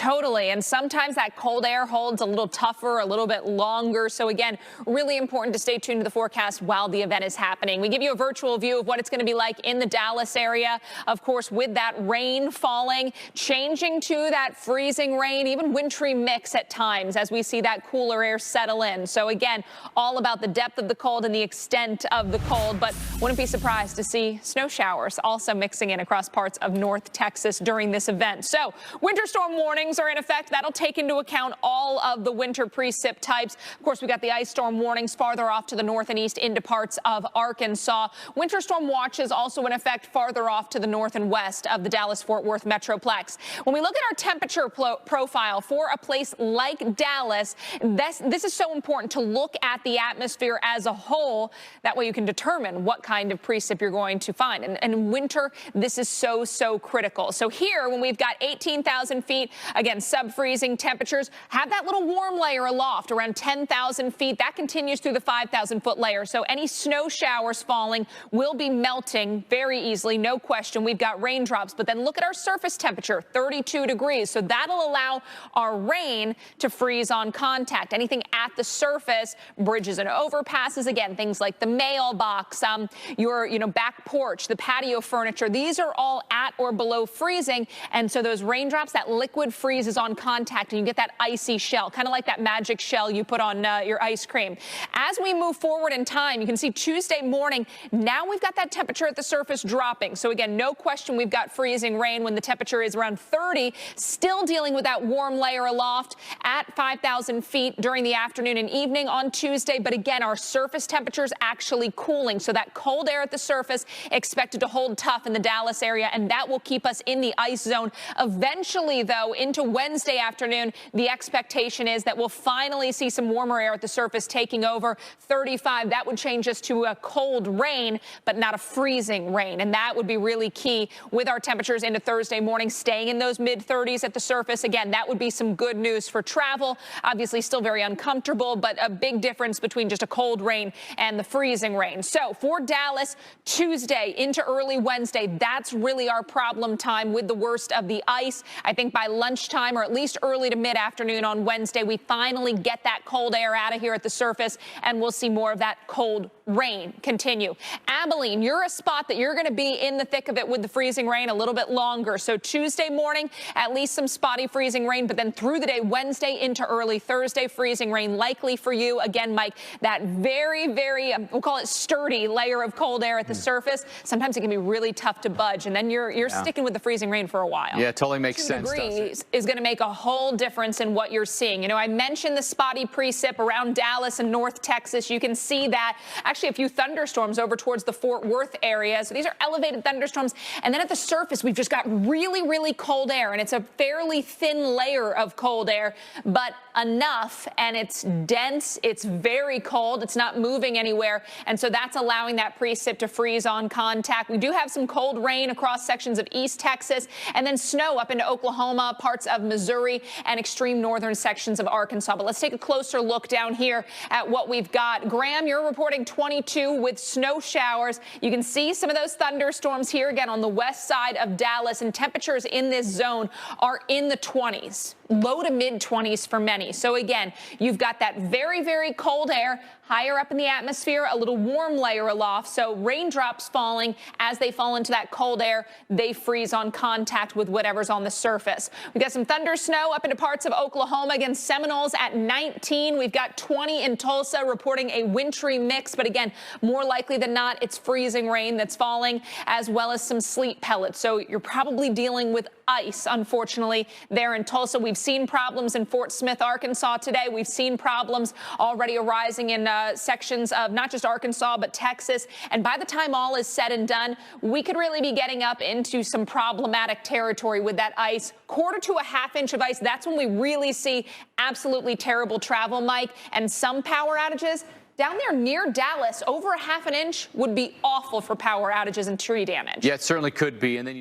Totally. And sometimes that cold air holds a little tougher, a little bit longer. So again, really important to stay tuned to the forecast while the event is happening. We give you a virtual view of what it's going to be like in the Dallas area. Of course, with that rain falling, changing to that freezing rain, even wintry mix at times as we see that cooler air settle in. So again, all about the depth of the cold and the extent of the cold, but wouldn't be surprised to see snow showers also mixing in across parts of North Texas during this event. So winter storm warnings are in effect. That'll take into account all of the winter precip types. Of course, we got the ice storm warnings farther off to the north and east into parts of Arkansas. Winter storm watches also in effect farther off to the north and west of the Dallas-Fort Worth Metroplex. When we look at our temperature profile for a place like Dallas, this is so important to look at the atmosphere as a whole. That way you can determine what kind of precip you're going to find. And in winter, this is so critical. So here, when we've got 18,000 feet, again, sub-freezing temperatures, have that little warm layer aloft around 10,000 feet. That continues through the 5,000-foot layer. So any snow showers falling will be melting very easily, no question. We've got raindrops, but then look at our surface temperature, 32 degrees. So that'll allow our rain to freeze on contact. Anything at the surface, bridges and overpasses, again, things like the mailbox, your back porch, the patio furniture, these are all at or below freezing. And so those raindrops, that liquid freezes on contact and you get that icy shell, kind of like that magic shell you put on your ice cream. As we move forward in time, you can see Tuesday morning, now we've got that temperature at the surface dropping. So again, no question we've got freezing rain when the temperature is around 30, still dealing with that warm layer aloft at 5,000 feet during the afternoon and evening on Tuesday. But again, our surface temperatures actually cooling. So that cold air at the surface expected to hold tough in the Dallas area, and that will keep us in the ice zone. Eventually, though, into Wednesday afternoon, the expectation is that we'll finally see some warmer air at the surface taking over. 35, that would change us to a cold rain, but not a freezing rain. And that would be really key with our temperatures into Thursday morning, staying in those mid-30s at the surface. Again, that would be some good news for travel. Obviously, still very uncomfortable, but a big difference between just a cold rain and the freezing rain. So for Dallas, Tuesday into early Wednesday, that's really our problem time with the worst of the ice. I think by lunchtime or at least early to mid-afternoon on Wednesday, we finally get that cold air out of here at the surface, and we'll see more of that cold rain continue. Abilene, you're a spot that you're going to be in the thick of it with the freezing rain a little bit longer. So Tuesday morning, at least some spotty freezing rain, but then through the day, Wednesday into early Thursday, freezing rain likely for you. Again, Mike, that very, we'll call it sturdy layer of cold air at the surface. Sometimes it can be really tough to budge, and then you're sticking with the freezing rain for a while. Yeah, it totally makes sense. 2 degrees is going to make a whole difference in what you're seeing. I mentioned the spotty precip around Dallas and North Texas. You can see that. Actually, a few thunderstorms over towards the Fort Worth area. So these are elevated thunderstorms. And then at the surface, we've just got really cold air. And it's a fairly thin layer of cold air, but enough. And it's dense. It's very cold. It's not moving anywhere. And so that's allowing that precip to freeze on contact. We do have some cold rain across sections of East Texas, and then snow up into Oklahoma, parts of Missouri, and extreme northern sections of Arkansas. But let's take a closer look down here at what we've got. Graham, you're reporting 22 with snow showers. You can see some of those thunderstorms here again on the west side of Dallas, and temperatures in this zone are in the 20s, low to mid 20s for many. So again, you've got that very cold air higher up in the atmosphere, a little warm layer aloft. So raindrops falling, as they fall into that cold air, they freeze on contact with whatever's on the surface. We've got some thunder snow up into parts of Oklahoma. Again, Seminoles at 19. We've got 20 in Tulsa, reporting a wintry mix. But again, more likely than not, it's freezing rain that's falling, as well as some sleet pellets. So you're probably dealing with ice, unfortunately, there in Tulsa. We've seen problems in Fort Smith, Arkansas today. We've seen problems already arising in sections of not just Arkansas, but Texas. And by the time all is said and done, we could really be getting up into some problematic territory with that ice. Quarter to a half inch of ice, that's when we really see absolutely terrible travel, Mike, and some power outages. Down there near Dallas, over a half an inch would be awful for power outages and tree damage. Yeah, it certainly could be. And then,